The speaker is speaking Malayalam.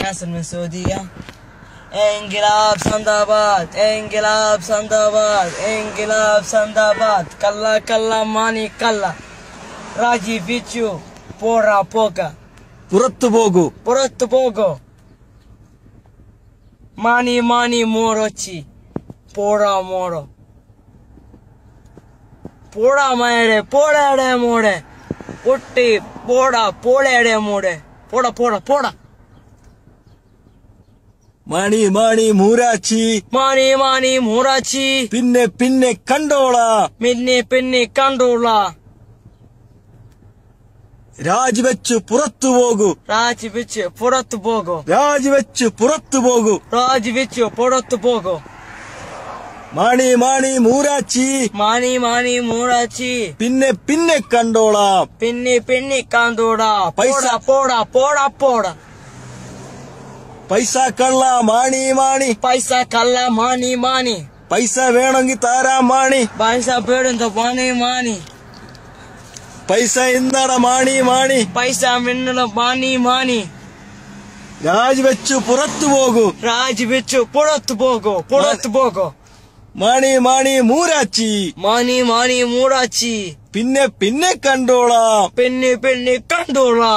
حسن من السعودية. انقلاب سندباد، انقلاب سندباد، انقلاب سندباد. كلا كلا ماني كلا. راجي فيتشو بورا بوكا. പുറത്തു പോകൂ. പുറത്തു പോകോ. മാനി മാനി മോറോച്ചി പോടാ മോറോ. പോടാ മയടെ പോടാടെ മോടെ പൊട്ടി പോടാ പോളയുടെ മോടെ പോടാ പോടാ പോടാ. മാണി മാണി മൂരാച്ചി, മാനി മാനി മൂറാച്ചി, പിന്നെ പിന്നെ കണ്ടോളാ, പിന്നെ പിന്നെ കണ്ടോളാ. രാജിവെച്ചു പുറത്തു പോകൂ, രാജിവെച്ച് പുറത്തു പോകോ. രാജിവെച്ചു പുറത്തു പോകൂ. രാജിവെച്ച് പുറത്തു പോകോ. മാണി മാണി മൂരാച്ചി, മാനി മാനി മൂറാച്ചി, പിന്നെ പിന്നെ കണ്ടോളാം, പിന്നെ പിന്നെ കണ്ടോടാ. പൈസ പോടാ പോടാ പോടാ. പൈസ കള്ള മാണി മാണി, പൈസ കള്ള മാനി മാനി, പൈസ വേണമെങ്കിൽ താരാം മാണി, പൈസ പേടുന്ന മാനി മാനി, പൈസ ഇന്നട മാണി മാണി, പൈസ മിന്നണ മാനി മാനി. രാജിവെച്ചു പുറത്തു പോകൂ, രാജിവെച്ചു പുറത്തു പോകോ. പുറത്തു പോകോ. മാണി മാണി മൂരാച്ചി, മാനി മാനി മൂറാച്ചി, പിന്നെ പിന്നെ കണ്ടോളാം, പിന്നെ പിന്നെ കണ്ടോളാ.